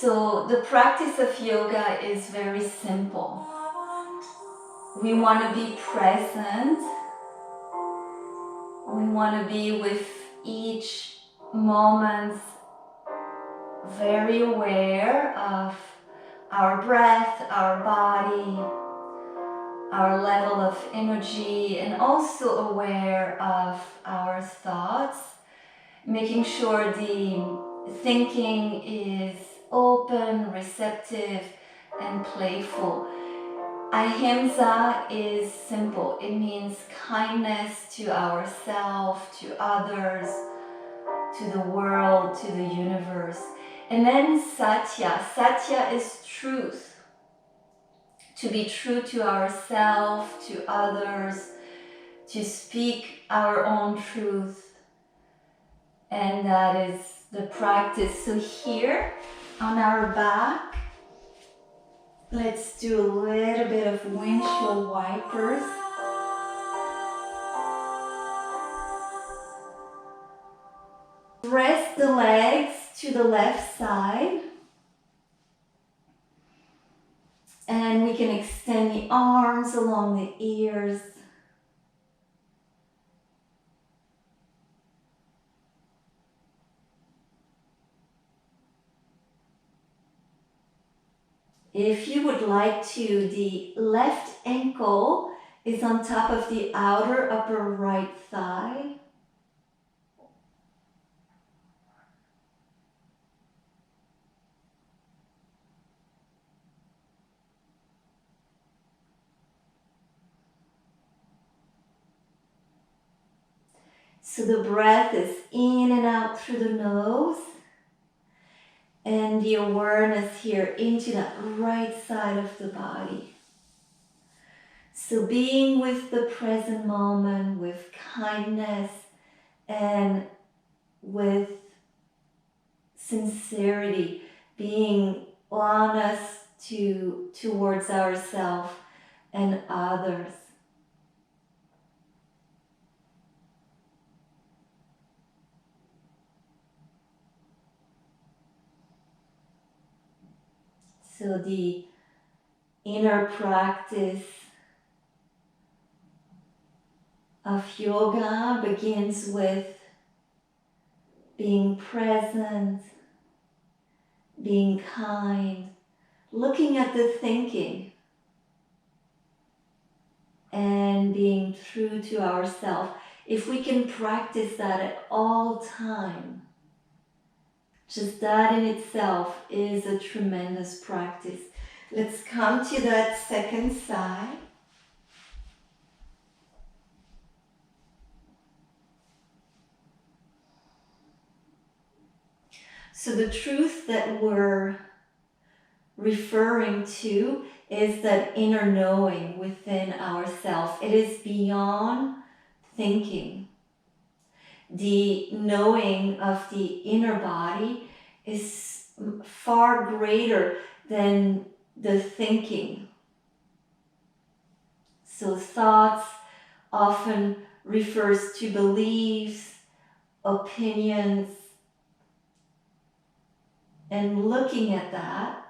So the practice of yoga is very simple. We want to be present. We want to be with each moment very aware of our breath, our body, our level of energy, and also aware of our thoughts, making sure the thinking is open, receptive, and playful. Ahimsa is simple. It means kindness to ourselves, to others, to the world, to the universe. And then satya. Satya is truth. To be true to ourselves, to others, to speak our own truth. And that is the practice. So here on our back, let's do a little bit of windshield wipers. Press the legs to the left side. And we can extend the arms along the ears. If you would like to, the left ankle is on top of the outer upper right thigh. So the breath is in and out through the nose. And the awareness here into that right side of the body. So being with the present moment, with kindness and with sincerity, being honest towards ourselves and others. So the inner practice of yoga begins with being present, being kind, looking at the thinking, and being true to ourselves. If we can practice that at all time, just that in itself is a tremendous practice. Let's come to that second side. So the truth that we're referring to is that inner knowing within ourselves. It is beyond thinking. The knowing of the inner body is far greater than the thinking. So thoughts often refers to beliefs, opinions, and looking at that,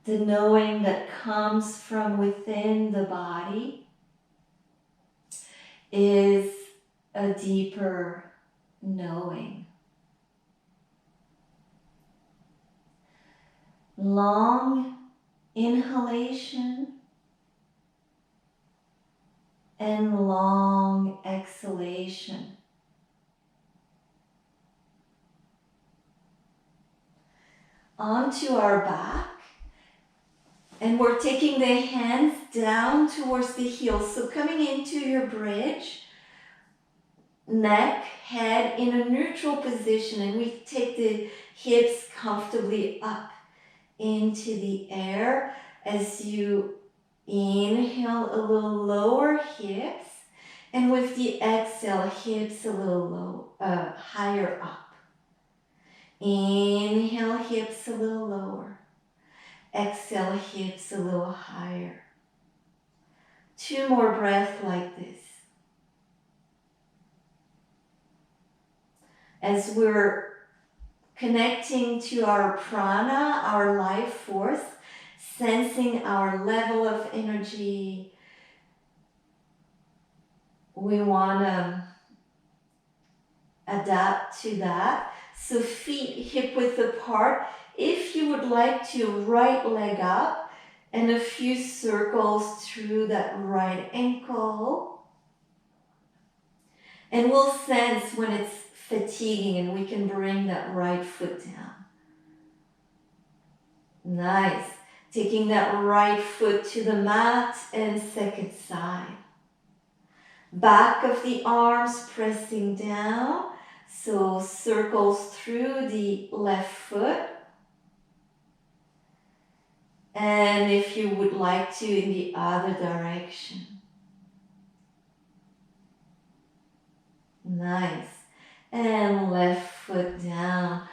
the knowing that comes from within the body is a deeper knowing. Long inhalation and long exhalation. Onto our back. And we're taking the hands down towards the heels. So coming into your bridge, neck, head in a neutral position. And we take the hips comfortably up into the air as you inhale a little lower hips. And with the exhale, hips a little higher up. Inhale, hips a little lower. Exhale, hips a little higher. 2 more breaths like this. as we're connecting to our prana, our life force, sensing our level of energy. We want to adapt to that. So feet hip width apart. If you would like to, right leg up and a few circles through that right ankle. And we'll sense when it's fatiguing and we can bring that right foot down. Nice. Taking that right foot to the mat and second side. Back of the arms pressing down. So circles through the left foot. And if you would like to, in the other direction. Nice. And left foot down.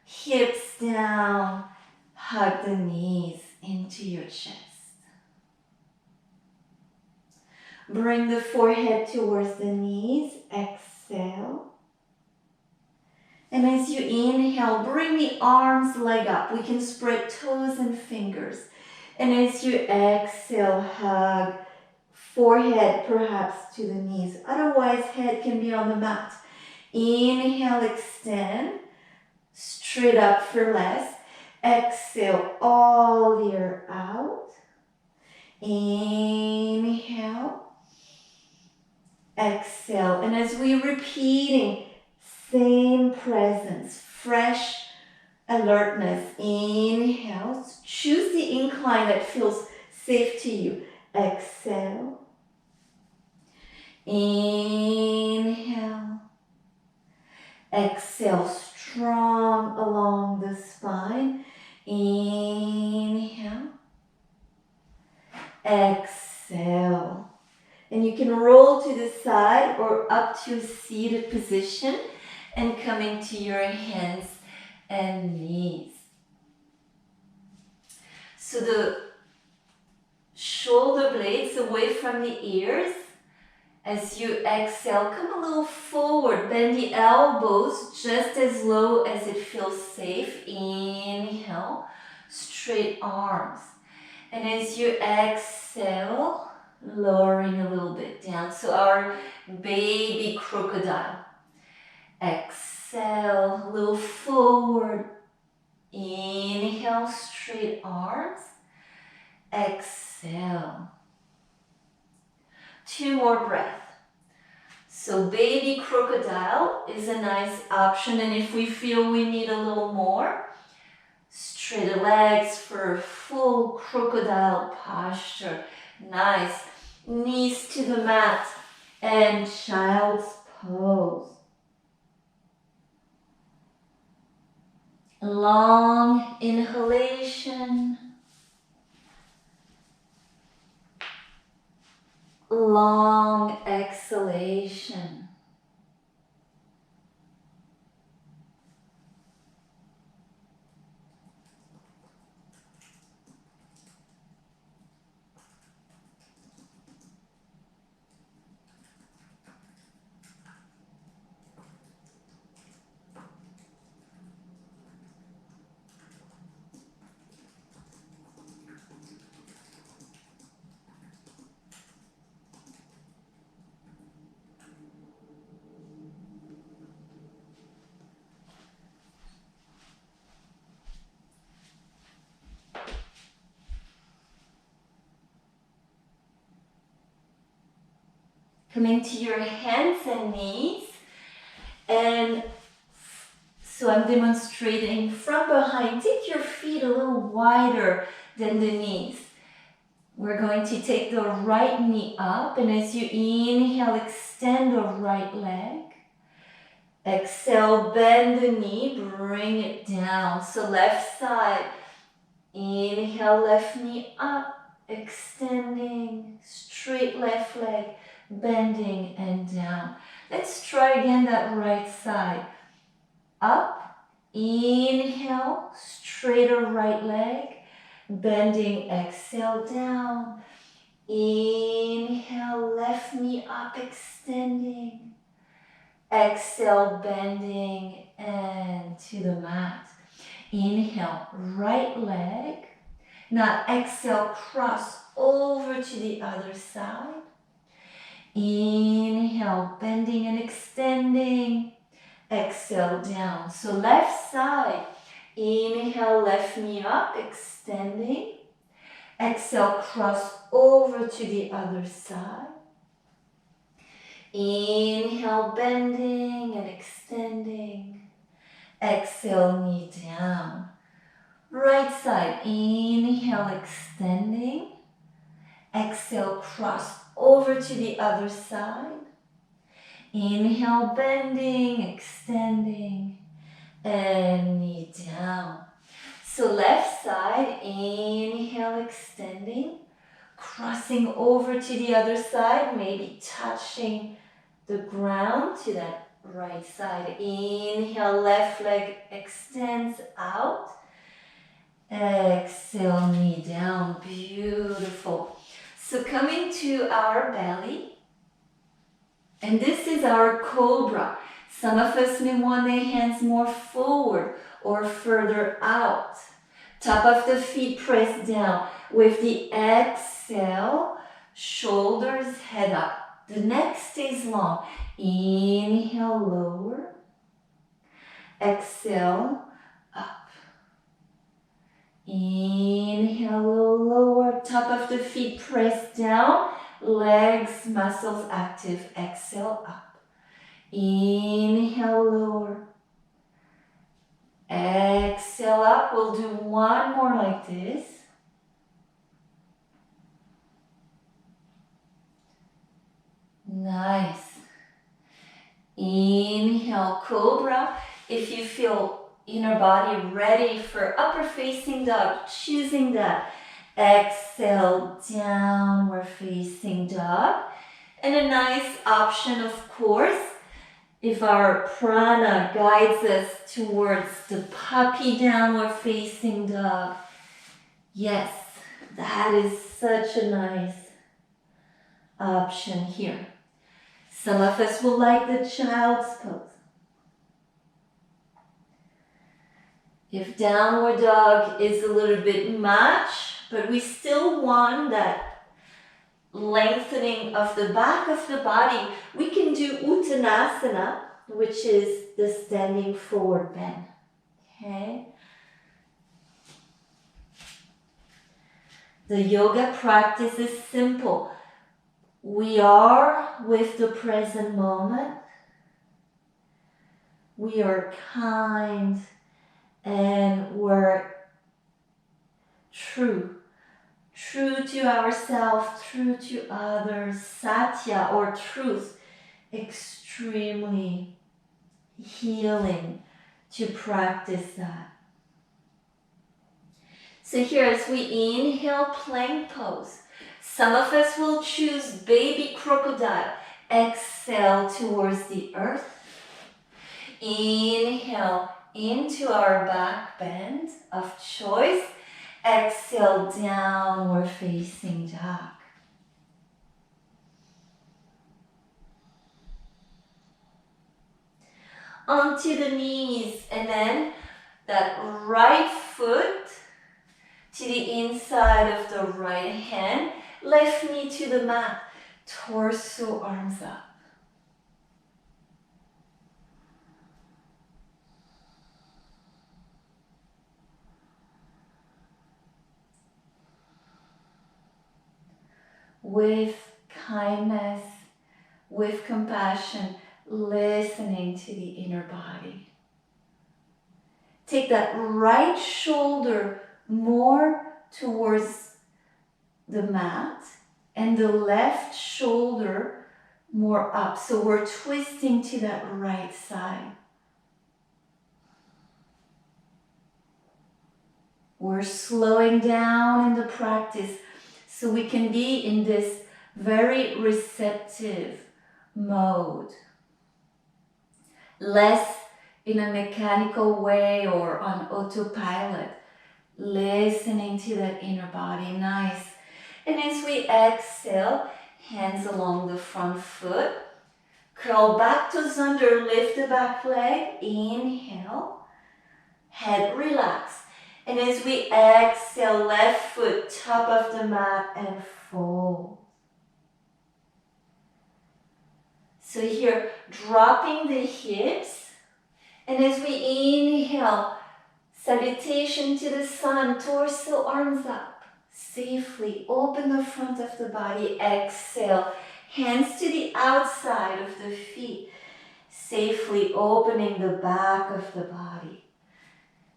Hips down. Hug the knees into your chest. Bring the forehead towards the knees. Exhale. And as you inhale, bring the arms, leg up. We can spread toes and fingers. And as you exhale, hug forehead perhaps to the knees. Otherwise, head can be on the mat. Inhale, extend. Straight up for less. Exhale, all the air out. Inhale. Exhale. And as we're repeating, same presence, fresh alertness. Inhale. Choose the incline that feels safe to you. Exhale. Inhale. Exhale, strong along the spine. Inhale. Exhale. And you can roll to the side or up to a seated position and coming to your hands and knees. So the shoulder blades away from the ears. As you exhale, come a little forward. Bend the elbows just as low as it feels safe. Inhale, straight arms. And as you exhale, lowering a little bit down. So our baby crocodile. Exhale, a little forward. Inhale, straight arms. Exhale. 2 more breaths. So baby crocodile is a nice option, and if we feel we need a little more, straight legs for full crocodile posture. Nice. Knees to the mat and child's pose. Long inhalation. Long exhalation. Coming to your hands and knees, and so I'm demonstrating from behind. Take your feet a little wider than the knees. We're going to take the right knee up, and as you inhale, extend the right leg. Exhale, bend the knee, bring it down. So left side, inhale, left knee up, extending, straight left leg, bending and down. Let's try again that right side. Up, inhale, straighter right leg, bending, exhale, down. Inhale, left knee up, extending. Exhale, bending and to the mat. Inhale, right leg. Now exhale, cross over to the other side. Inhale, bending and extending. Exhale, down. So left side. Inhale, left knee up, extending. Exhale, cross over to the other side. Inhale, bending and extending. Exhale, knee down. Right side, inhale, extending. Exhale, cross over to the other side. Inhale, bending, extending, and knee down. So left side, inhale, extending, crossing over to the other side, maybe touching the ground to that right side. Inhale, left leg extends out. Exhale, knee down. Beautiful. So coming to our belly. And this is our cobra. Some of us may want their hands more forward or further out. Top of the feet pressed down. With the exhale, shoulders head up. The neck stays long. Inhale, lower. Exhale, up. Inhale, lower. Top of the feet pressed down. Legs, muscles active. Exhale, up. Inhale, lower. Exhale, up. We'll do one more like this. Nice. Inhale, cobra. If you feel inner body ready for upper facing dog, choosing that. Exhale, downward facing dog. And a nice option, of course, if our prana guides us towards the puppy downward facing dog. Yes, that is such a nice option here. Some of us will like the child's pose. If downward dog is a little bit much, but we still want that lengthening of the back of the body, we can do uttanasana, which is the standing forward bend. Okay? The yoga practice is simple. We are with the present moment. We are kind and we're true to ourselves, true to others. Satya or truth, extremely healing to practice that. So here as we inhale, plank pose. Some of us will choose baby crocodile. Exhale towards the earth. Inhale into our back bend of choice. Exhale, downward facing dog. Onto the knees, and then that right foot to the inside of the right hand. Left knee to the mat. Torso, arms up. With kindness, with compassion, listening to the inner body. Take that right shoulder more towards the mat and the left shoulder more up. So we're twisting to that right side. We're slowing down in the practice so we can be in this very receptive mode. Less in a mechanical way or on autopilot. Listening to that inner body. Nice. And as we exhale, hands along the front foot. Curl back toes under, lift the back leg, inhale, head relax. And as we exhale, left foot, top of the mat and fold. So here, dropping the hips. And as we inhale, salutation to the sun, torso, arms up. Safely open the front of the body, exhale. Hands to the outside of the feet, safely opening the back of the body.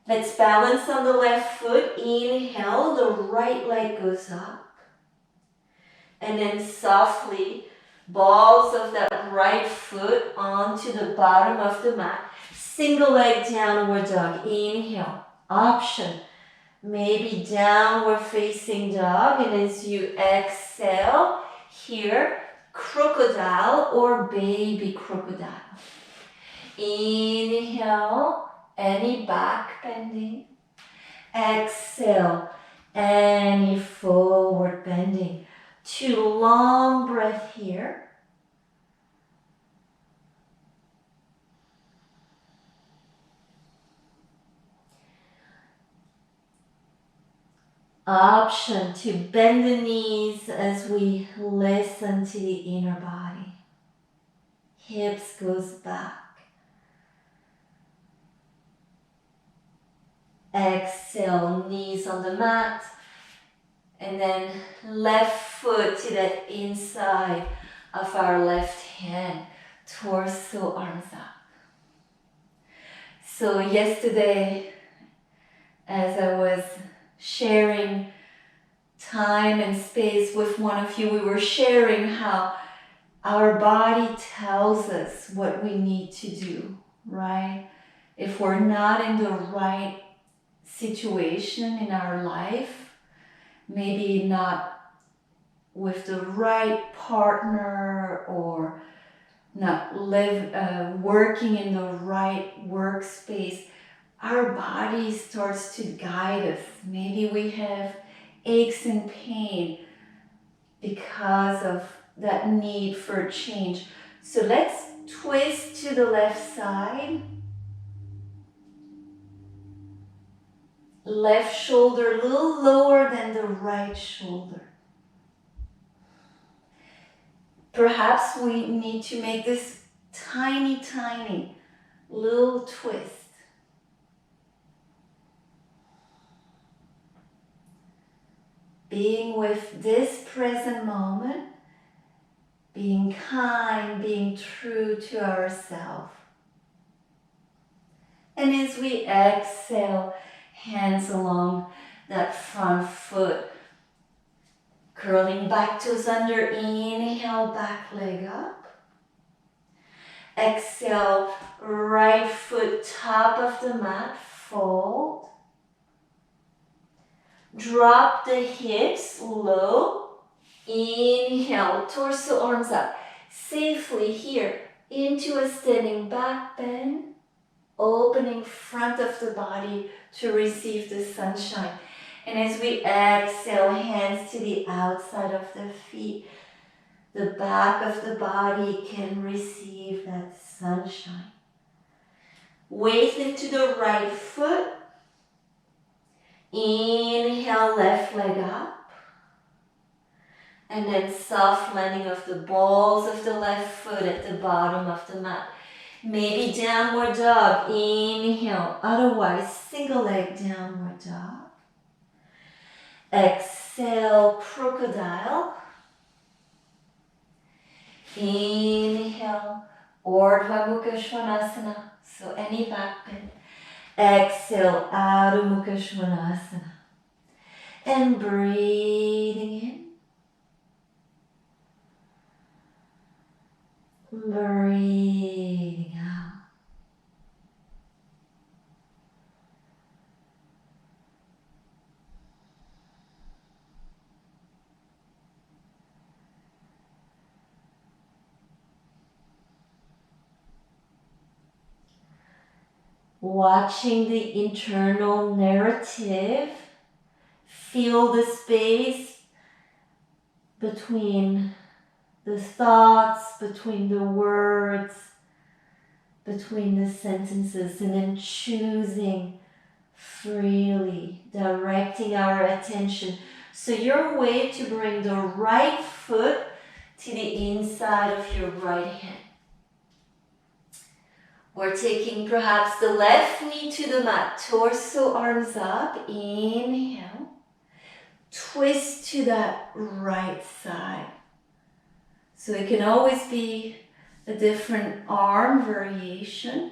Let's balance on the left foot. Inhale, the right leg goes up. And then softly, balls of that right foot onto the bottom of the mat. Single leg downward dog. Inhale, option. Maybe downward facing dog. And as you exhale, here, crocodile or baby crocodile. Inhale, any back bending. Exhale, any forward bending. 2 long breath here. Option to bend the knees as we listen to the inner body. Hips goes back. Exhale, knees on the mat. And then left foot to the inside of our left hand. Torso, arms up. So yesterday, as I was sharing time and space with one of you, we were sharing how our body tells us what we need to do, right? If we're not in the right situation in our life, maybe not with the right partner or not working in the right workspace, our body starts to guide us. Maybe we have aches and pain because of that need for change. So let's twist to the left side. Left shoulder a little lower than the right shoulder. Perhaps we need to make this tiny, tiny little twist. Being with this present moment, being kind, being true to ourselves. And as we exhale, hands along that front foot, curling back toes under, inhale, back leg up. Exhale, right foot, top of the mat, fold. Drop the hips low. Inhale, torso, arms up. Safely here into a standing back bend. Opening front of the body to receive the sunshine. And as we exhale, hands to the outside of the feet. The back of the body can receive that sunshine. Weight into the right foot. Inhale, left leg up. And then soft landing of the balls of the left foot at the bottom of the mat. Maybe downward dog. Inhale. Otherwise, single leg downward dog. Exhale, crocodile. Inhale, Urdhva Mukha Svanasana. So any back bend. Exhale, Adho Mukha Svanasana. And breathing in. Breathing out. Watching the internal narrative, feel the space between the thoughts, between the words, between the sentences, and then choosing freely, directing our attention. So your way to bring the right foot to the inside of your right hand. We're taking perhaps the left knee to the mat, torso, arms up, inhale. Twist to that right side. So it can always be a different arm variation.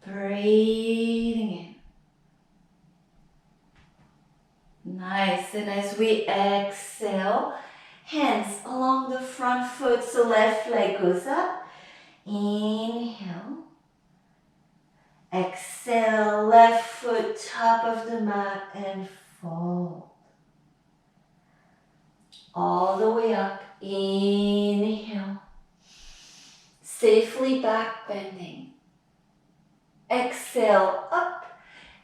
Breathing in. Nice. And as we exhale, hands along the front foot, so left leg goes up. Inhale. Exhale, left foot, top of the mat, and fold. All the way up. Inhale. Safely back bending. Exhale, up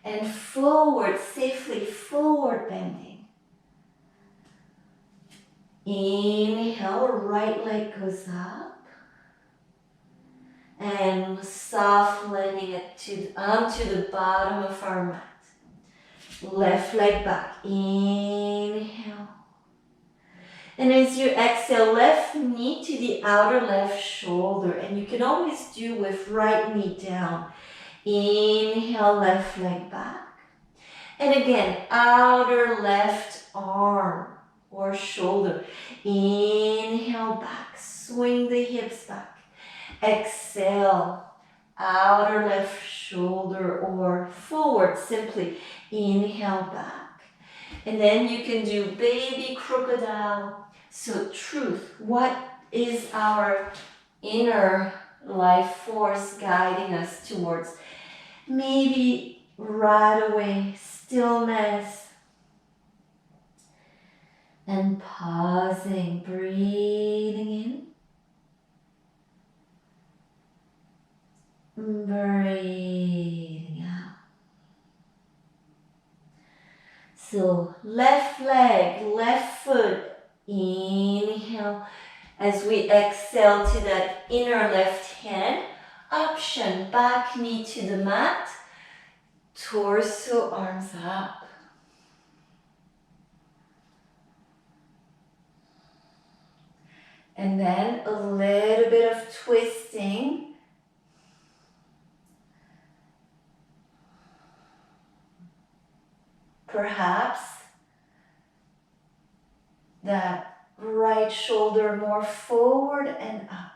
and forward, safely forward bending. Inhale, right leg goes up. And soft landing it onto the bottom of our mat. Left leg back. Inhale. And as you exhale, left knee to the outer left shoulder. And you can always do with right knee down. Inhale, left leg back. And again, outer left arm or shoulder. Inhale back. Swing the hips back. Exhale, outer left shoulder or forward, simply inhale back. And then you can do baby crocodile. So truth, what is our inner life force guiding us towards? Maybe right away, stillness. And pausing, breathing in. Breathing out. So left leg, left foot, inhale. As we exhale to that inner left hand, option, back knee to the mat, torso, arms up. And then a little bit of twisting. Perhaps that right shoulder more forward and up.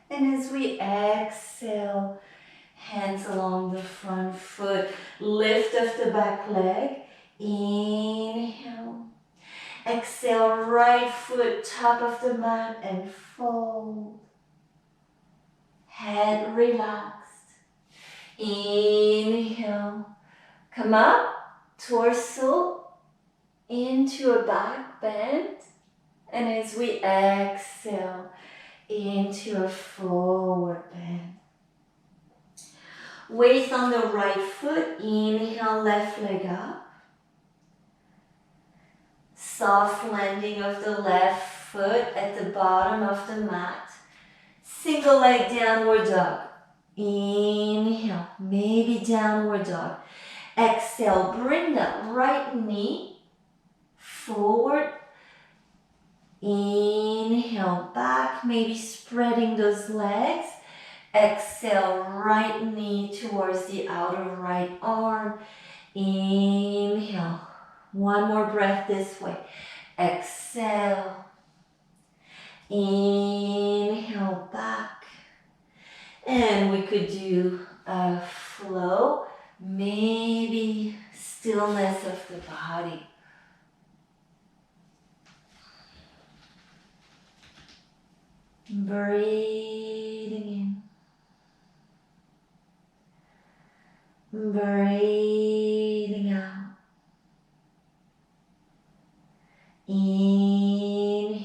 And as we exhale, hands along the front foot, lift of the back leg, inhale. Exhale, right foot, top of the mat and fold. Head relaxed. Inhale. Come up, torso into a back bend. And as we exhale, into a forward bend. Weight on the right foot. Inhale, left leg up. Soft landing of the left foot at the bottom of the mat. Single leg downward dog. Inhale, maybe downward dog. Exhale, bring that right knee forward. Inhale, back, maybe spreading those legs. Exhale, right knee towards the outer right arm. Inhale, one more breath this way. Exhale. Inhale back. And we could do a flow, maybe stillness of the body. Breathing in. Breathing out. Inhale.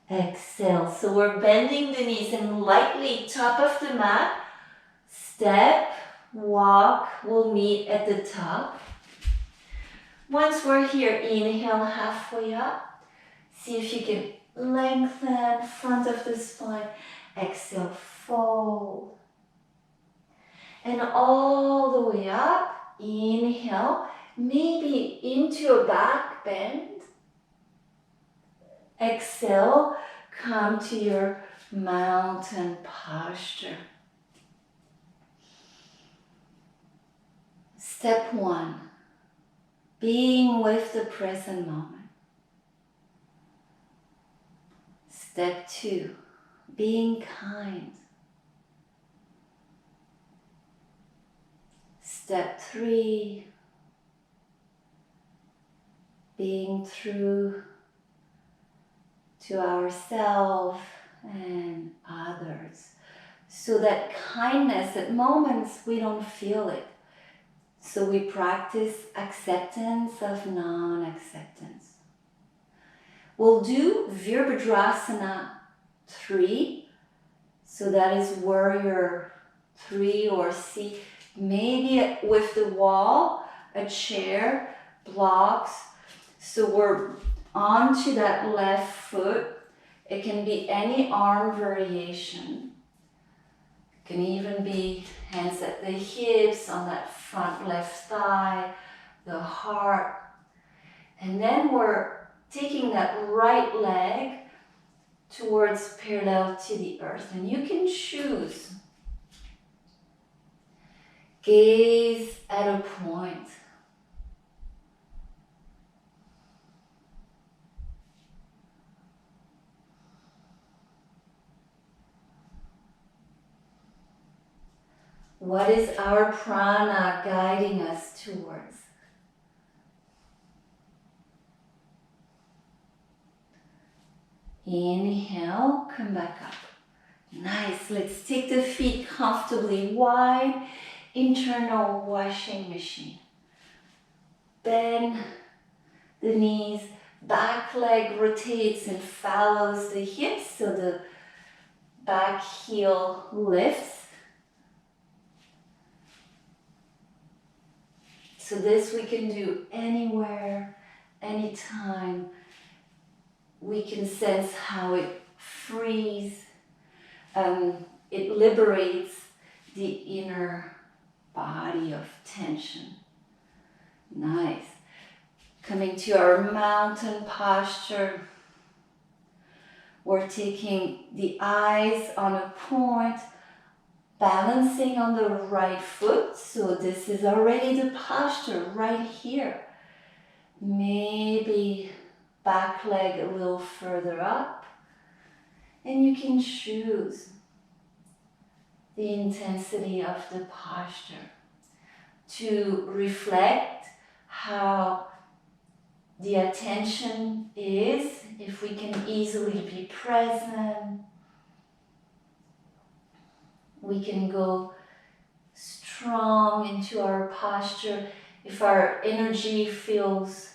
Exhale. So we're bending the knees and lightly top of the mat. Step walk will meet at the top. Once we're here, inhale halfway up. See if you can lengthen front of the spine. Exhale, fold. And all the way up, inhale, maybe into a back bend. Exhale, come to your mountain posture. Step 1, being with the present moment. Step 2, being kind. Step 3, being true to ourselves and others. So that kindness, at moments we don't feel it. So we practice acceptance of non-acceptance. We'll do Virabhadrasana 3. So that is warrior 3 or C. Maybe with the wall, a chair, blocks. So we're onto that left foot. It can be any arm variation. It can even be hands at the hips, on that front left thigh, the heart. And then we're taking that right leg towards parallel to the earth. And you can choose. Gaze at a point. What is our prana guiding us towards? Inhale, come back up. Nice, let's take the feet comfortably wide. Internal washing machine. Bend the knees, back leg rotates and follows the hips, so the back heel lifts. So this we can do anywhere, anytime. We can sense how it frees, it liberates the inner body of tension. Nice. Coming to our mountain posture. We're taking the eyes on a point, balancing on the right foot. So this is already the posture right here. Maybe back leg a little further up. And you can choose the intensity of the posture to reflect how the attention is, if we can easily be present. We can go strong into our posture. If our energy feels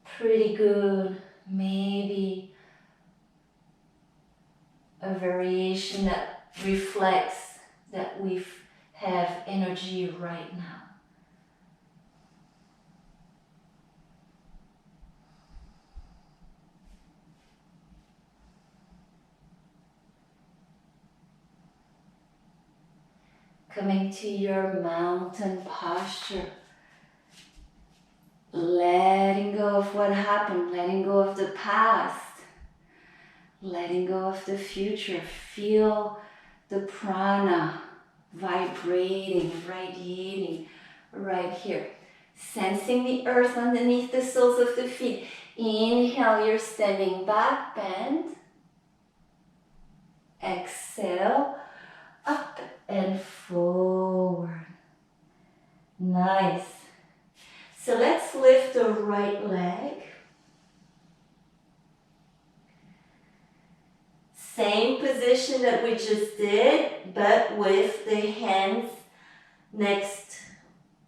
pretty good, maybe a variation that reflects that we have energy right now. Coming to your mountain posture. Letting go of what happened, letting go of the past, letting go of the future. Feel the prana vibrating, radiating right here. Sensing the earth underneath the soles of the feet. Inhale, you're standing back, bend. Exhale, up and forward. Nice. So let's lift the right leg. Same position that we just did, but with the hands next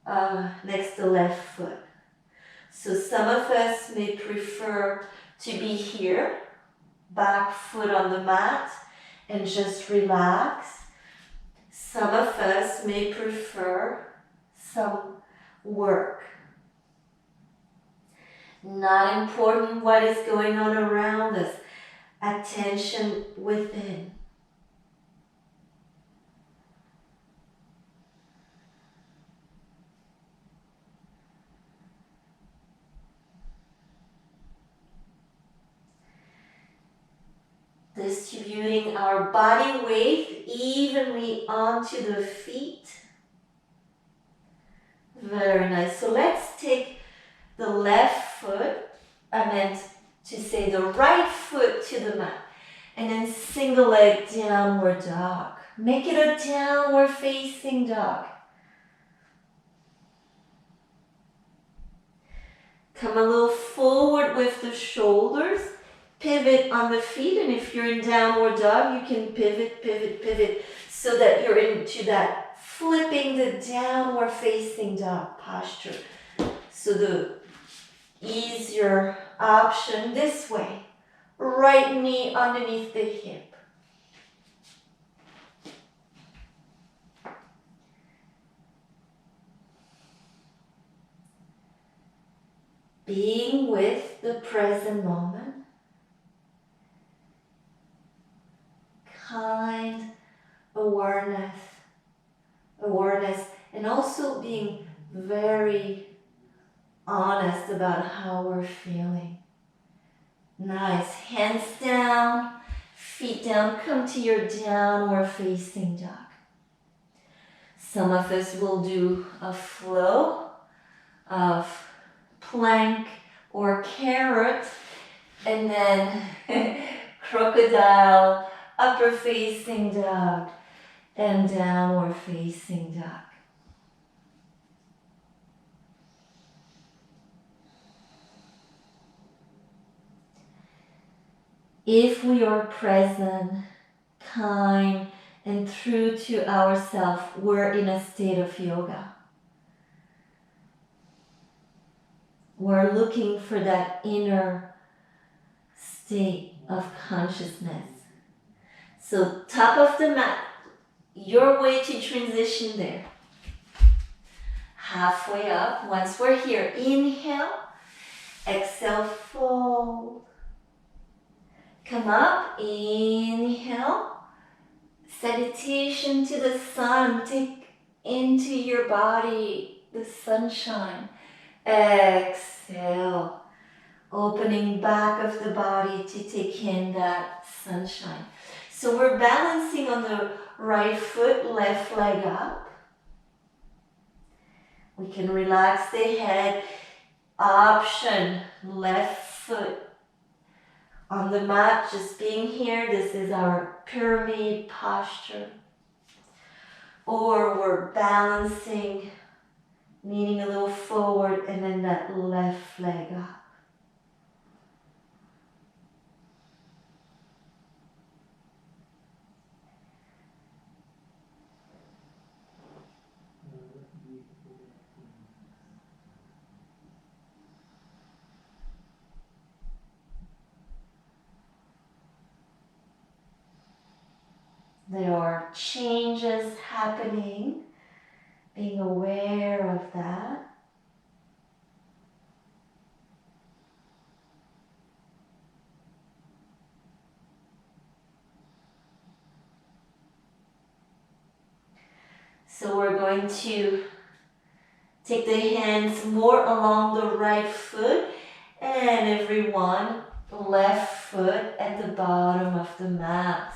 to left foot. So some of us may prefer to be here, back foot on the mat, and just relax. Some of us may prefer some work. Not important what is going on around us. Attention within. Distributing our body weight evenly onto the feet. Very nice. So let's take the left foot, I meant to say the right foot to the mat. And then single leg downward dog. Make it a downward facing dog. Come a little forward with the shoulders. Pivot on the feet, and if you're in downward dog, you can pivot, pivot, pivot, so that you're into that flipping the downward facing dog posture. So the easier option this way, right knee underneath the hip. Being with the present moment. Kind awareness, and also being very honest about how we're feeling. Nice. Hands down, feet down. Come to your downward facing dog. Some of us will do a flow of plank or carrot, and then crocodile, upper facing dog, and downward facing dog. If we are present, kind, and true to ourselves, we're in a state of yoga. We're looking for that inner state of consciousness. So top of the mat, your way to transition there. Halfway up, once we're here, inhale, exhale, fold. Come up, inhale, salutation to the sun, take into your body the sunshine. Exhale, opening back of the body to take in that sunshine. So we're balancing on the right foot, left leg up. We can relax the head. Option, left foot on the mat, just being here. This is our pyramid posture. Or we're balancing, leaning a little forward, and then that left leg up. There are changes happening, being aware of that. So we're going to take the hands more along the right foot, and everyone, left foot at the bottom of the mat.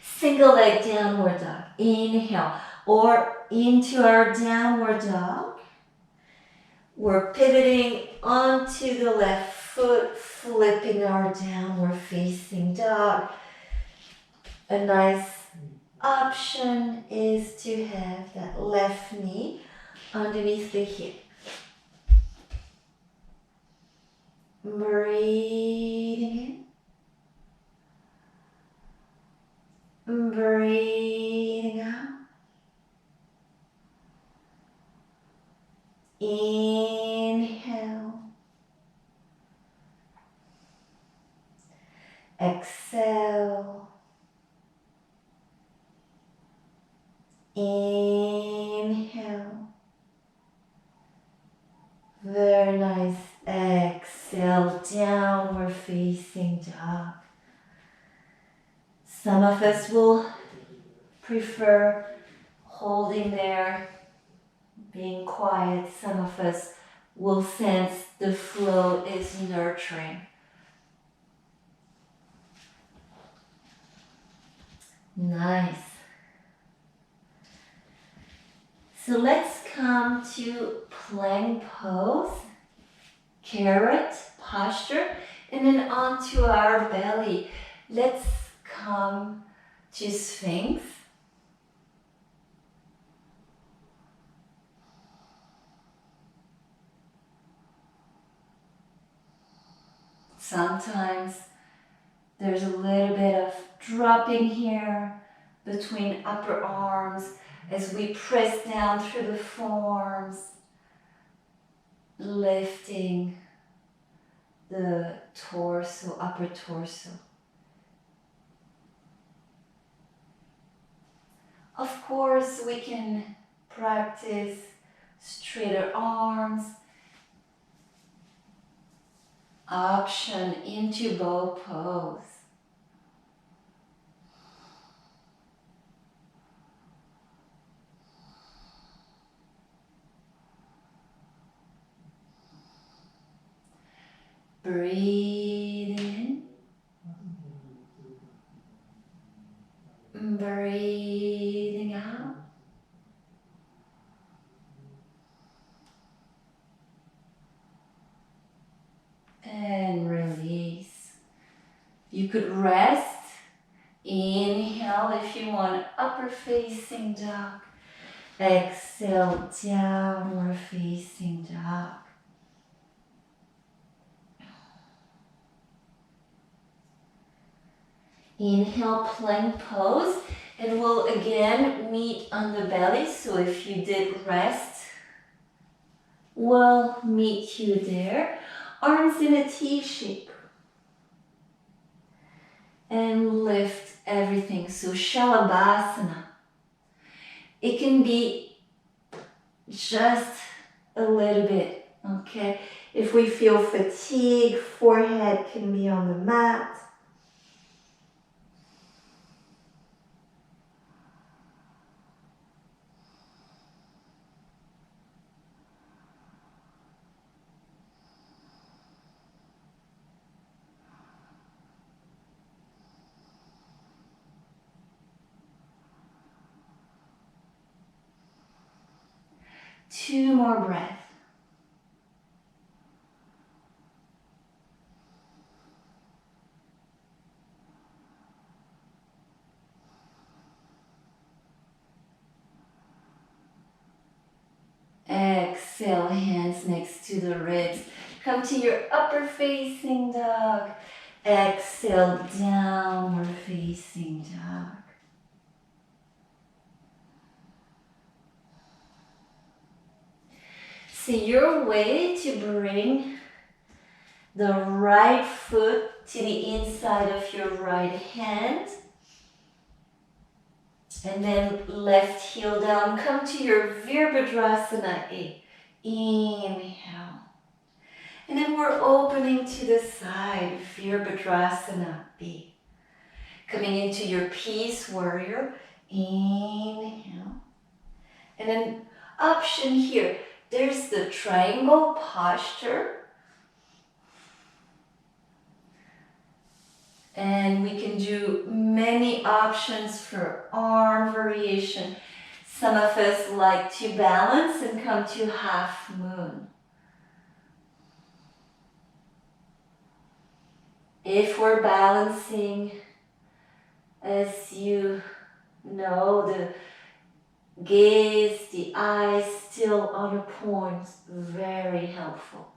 Single leg downward dog. Inhale. Or into our downward dog. We're pivoting onto the left foot, flipping our downward facing dog. A nice option is to have that left knee underneath the hip. Breathing in. Breathing out. Inhale. Exhale. of us will prefer holding there, being quiet. Some of us will sense the flow is nurturing. Nice. So let's come to plank pose, carrot posture, and then onto our belly. Let's come to Sphinx. Sometimes there's a little bit of dropping here between upper arms as we press down through the forearms, lifting the torso, upper torso. Of course, we can practice straighter arms, option into bow pose. Breathe in, breathing out. And release. You could rest. Inhale if you want, upper facing dog. Exhale, downward facing dog. Inhale, plank pose, and we'll again meet on the belly. So if you did rest, we'll meet you there. Arms in a T shape. And lift everything. So Shalabhasana. It can be just a little bit, okay? If we feel fatigue, forehead can be on the mat. Two more breaths. Exhale, hands next to the ribs. Come to your upper facing dog. Exhale, downward facing dog. See your way to bring the right foot to the inside of your right hand. And then left heel down. Come to your Virabhadrasana A. Inhale. And then we're opening to the side, Virabhadrasana B. Coming into your peace warrior. Inhale. And then option here. There's the triangle posture. And we can do many options for arm variation. Some of us like to balance and come to half moon. If we're balancing, as you know, the gaze, the eyes still on a point, very helpful.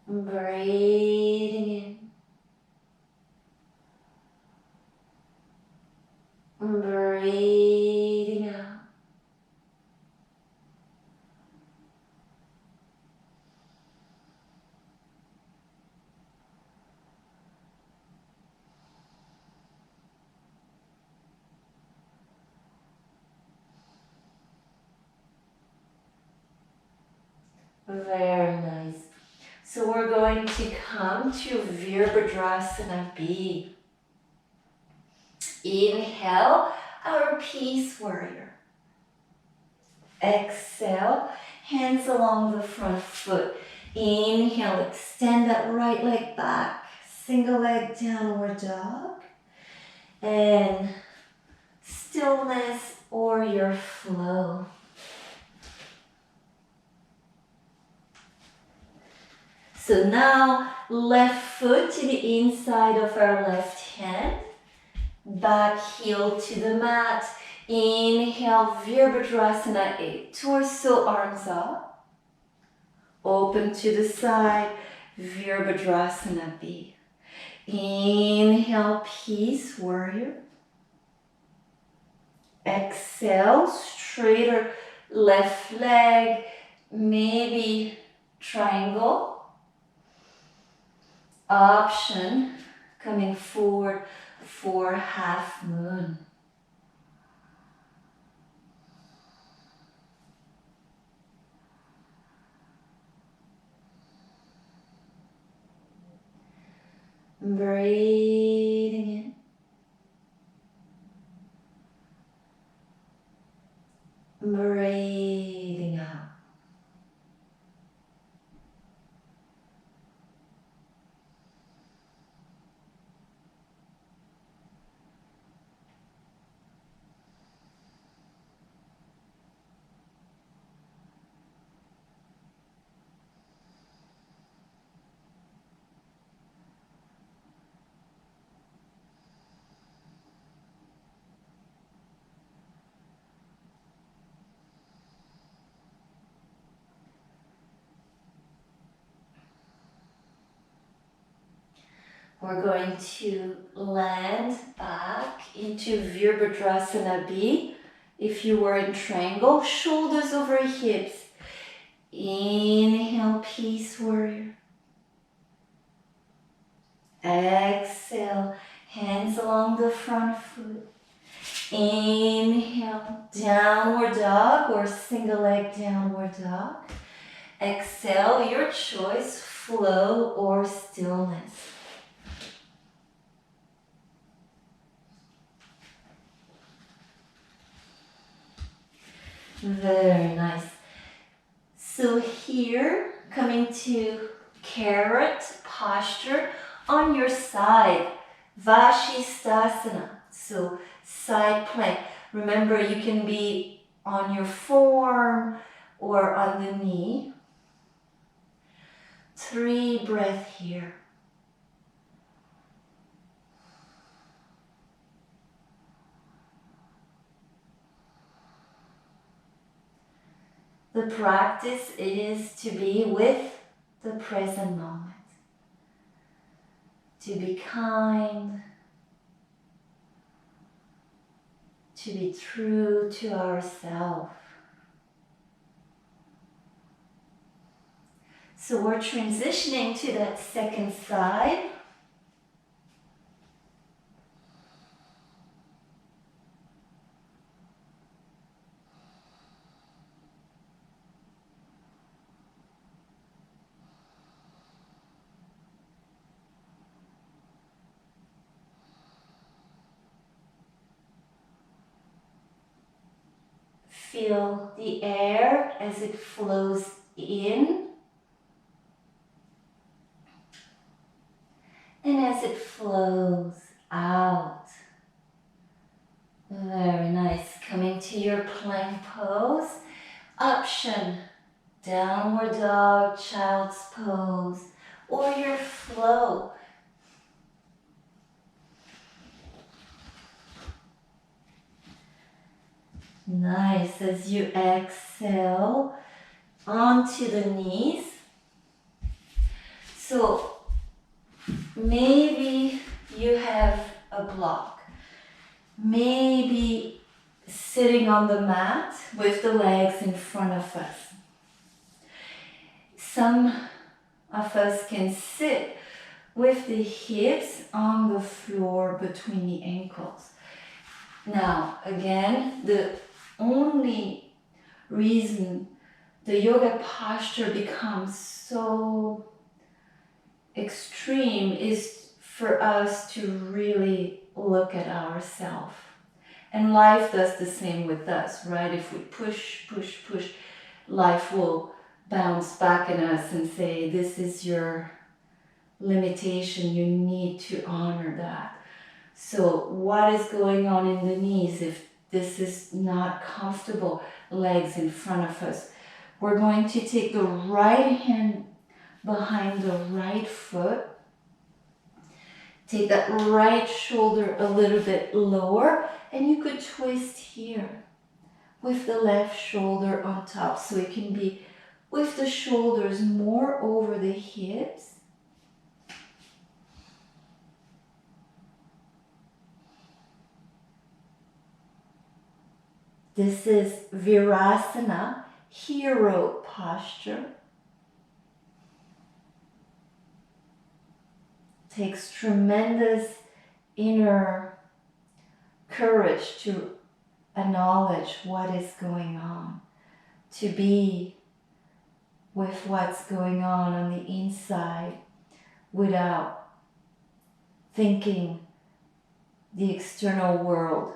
Breathing in, breathing out. Very nice. So we're going to come to Virabhadrasana B. Inhale, our peace warrior. Exhale, hands along the front foot. Inhale, extend that right leg back. Single leg downward dog. And stillness or your flow. So now, left foot to the inside of our left hand. Back heel to the mat. Inhale, Virabhadrasana A. Torso, arms up. Open to the side, Virabhadrasana B. Inhale, peace warrior. Exhale, straighter left leg, maybe triangle. Option, coming forward for half moon. Breathing in. Breathing out. We're going to land back into Virabhadrasana B. If you were in triangle, shoulders over hips. Inhale, peace warrior. Exhale, hands along the front foot. Inhale, downward dog or single leg downward dog. Exhale, your choice, flow or stillness. Very nice. So here, coming to carrot posture on your side, Vashisthasana. So side plank. Remember, you can be on your forearm or on the knee. 3 breaths here. The practice is to be with the present moment. To be kind. To be true to ourselves. So we're transitioning to that second side. Feel the air as it flows in and as it flows out. Very nice. Coming to your plank pose. Option, downward dog, child's pose, or your flow. Nice. As you exhale onto the knees. So maybe you have a block. Maybe sitting on the mat with the legs in front of us. Some of us can sit with the hips on the floor between the ankles. Now, again, the only reason the yoga posture becomes so extreme is for us to really look at ourselves. And life does the same with us, right? If we push, push, push, life will bounce back at us and say, this is your limitation, you need to honor that. So what is going on in the knees if this is not comfortable? Legs in front of us. We're going to take the right hand behind the right foot. Take that right shoulder a little bit lower, and you could twist here with the left shoulder on top. So it can be with the shoulders more over the hips. This is Virasana, hero posture. Takes tremendous inner courage to acknowledge what is going on, to be with what's going on the inside without thinking the external world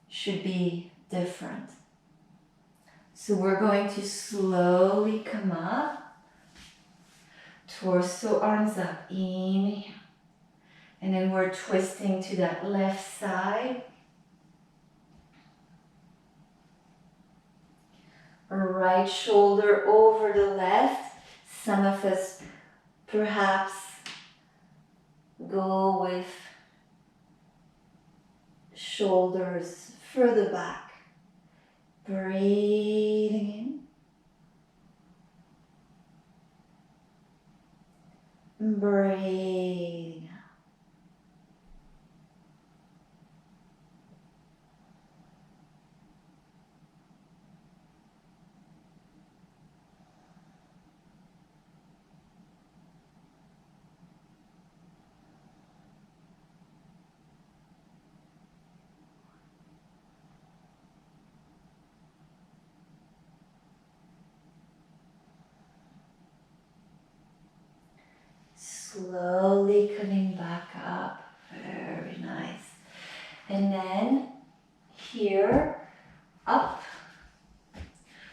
should be different. So we're going to slowly come up, torso, arms up, inhale. And then we're twisting to that left side. Right shoulder over the left. Some of us perhaps go with shoulders further back. Breathing in. Breathing out. Slowly coming back up. Very nice. And then here, up.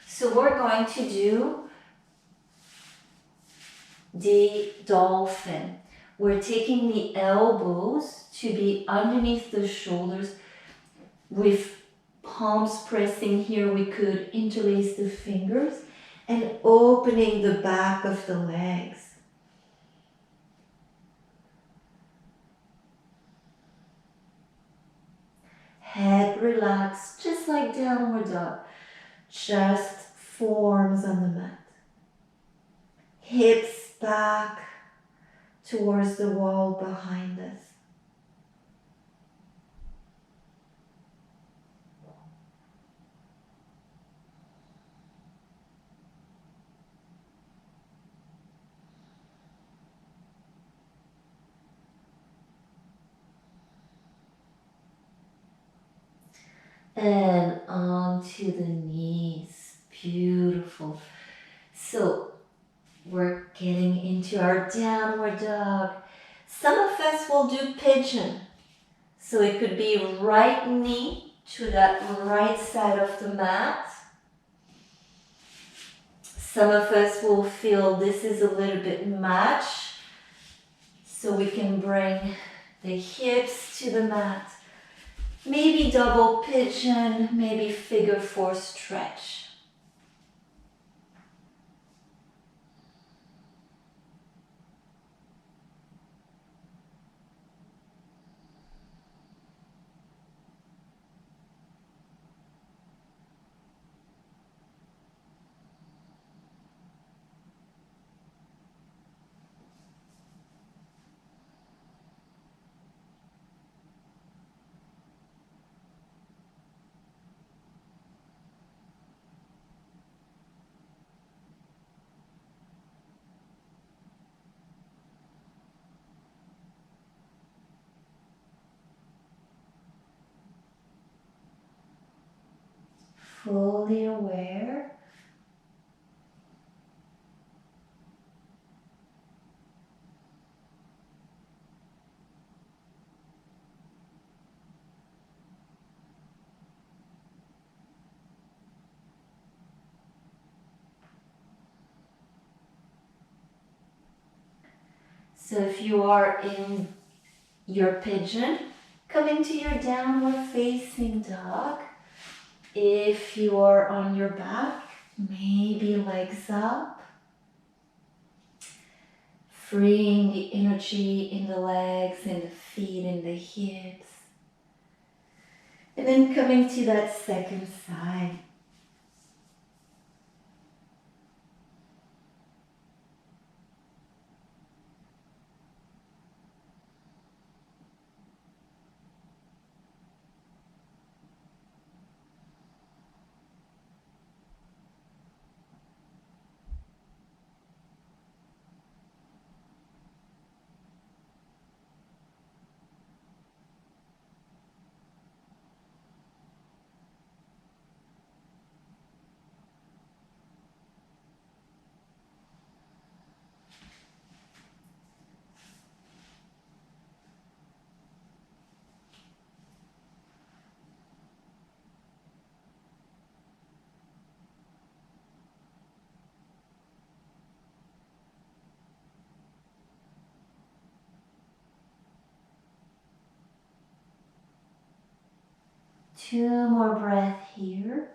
So we're going to do the dolphin. We're taking the elbows to be underneath the shoulders with palms pressing here. We could interlace the fingers and opening the back of the legs. Head relaxed, just like downward dog. Chest forms on the mat. Hips back towards the wall behind us. And onto the knees. Beautiful. So we're getting into our downward dog. Some of us will do pigeon. So it could be right knee to that right side of the mat. Some of us will feel this is a little bit much. So we can bring the hips to the mat. Maybe double pigeon, maybe figure four stretch. Fully aware So if you are in your pigeon, come into your downward facing dog. If you are on your back, maybe legs up. Freeing the energy in the legs and the feet and the hips. And then coming to that second side. Two more breaths here.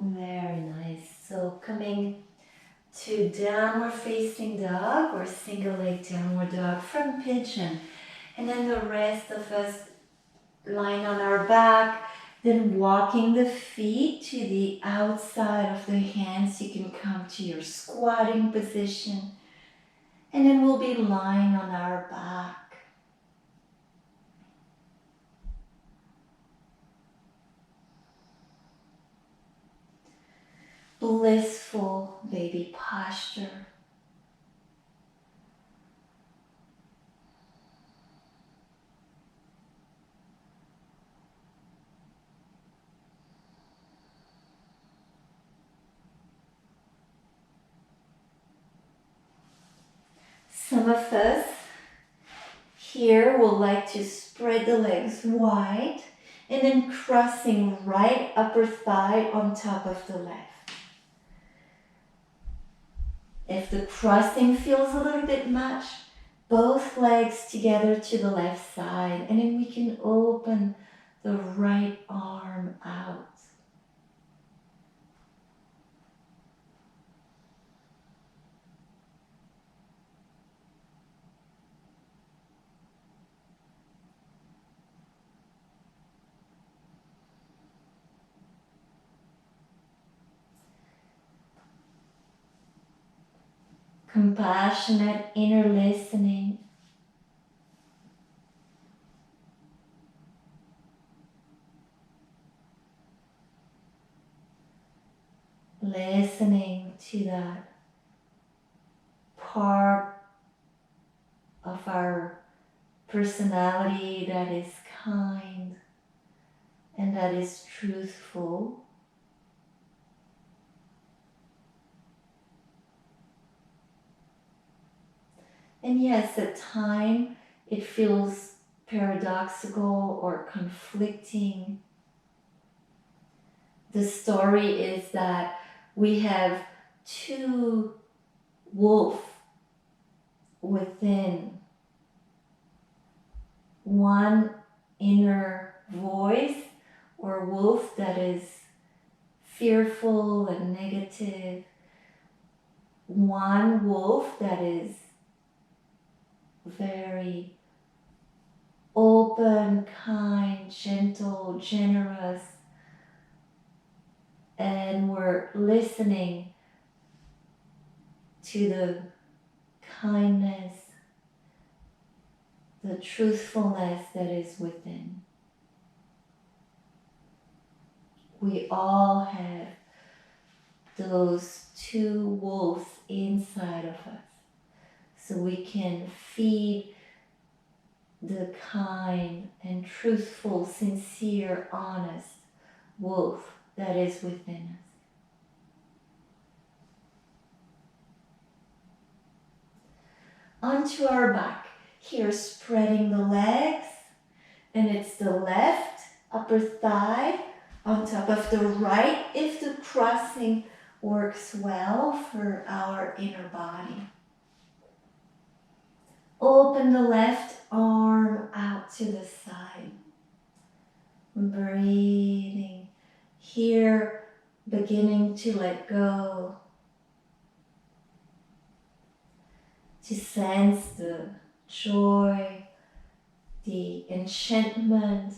Very nice. So coming to downward facing dog or single leg downward dog from pigeon. And then the rest of us lying on our back, then walking the feet to the outside of the hands. You can come to your squatting position. And then we'll be lying on our back. Blissful baby posture. Some of us here will like to spread the legs wide and then crossing right upper thigh on top of the left. If the crossing feels a little bit much, both legs together to the left side, and then we can open the right arm out. Compassionate inner listening. Listening to that part of our personality that is kind and that is truthful. And yes, at times it feels paradoxical or conflicting. The story is that we have two wolves within. One inner voice or wolf that is fearful and negative. One wolf that is very open, kind, gentle, generous, and we're listening to the kindness, the truthfulness that is within. We all have those two wolves inside of us. so we can feed the kind and truthful, sincere, honest wolf that is within us. Onto our back. Here, spreading the legs, and it's the left upper thigh on top of the right if the crossing works well for our inner body. Open the left arm out to the side. Breathing. Here, beginning to let go. To sense the joy, the enchantment,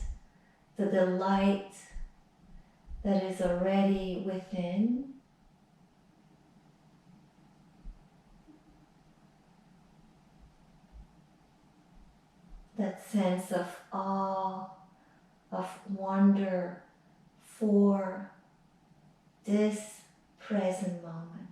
the delight that is already within. That sense of awe, of wonder for this present moment.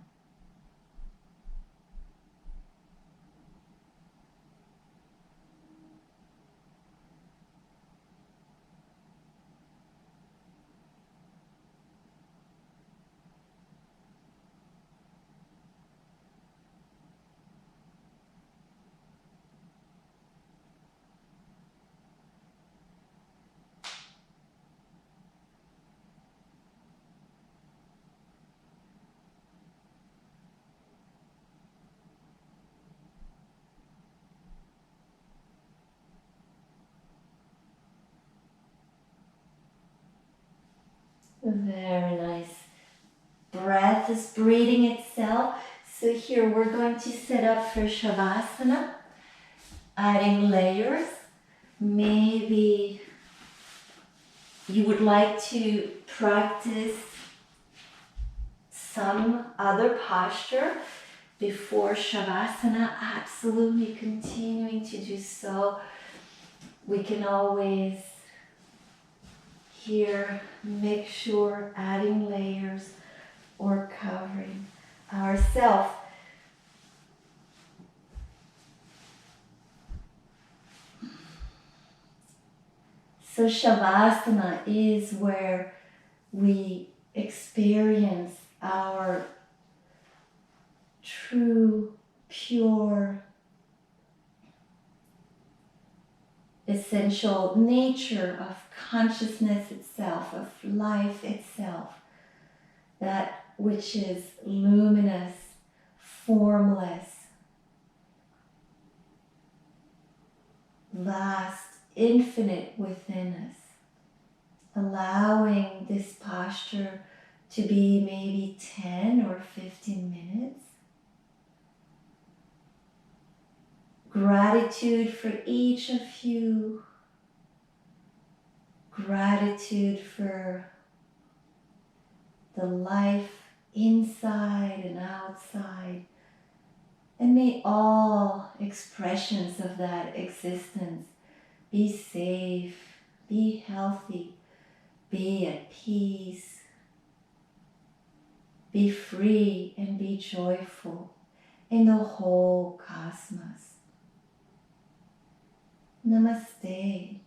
Very nice. Breath is breathing itself. So here we're going to set up for Shavasana, adding layers. Maybe you would like to practice some other posture before Shavasana. Absolutely continuing to do so. We can always here make sure adding layers or covering ourselves. So Shavasana is where we experience our true, pure, essential nature of consciousness itself, of life itself, that which is luminous, formless, vast, infinite within us. Allowing this posture to be maybe 10 or 15 minutes. Gratitude for each of you. Gratitude for the life inside and outside. And may all expressions of that existence be safe, be healthy, be at peace, be free and be joyful in the whole cosmos. Namaste.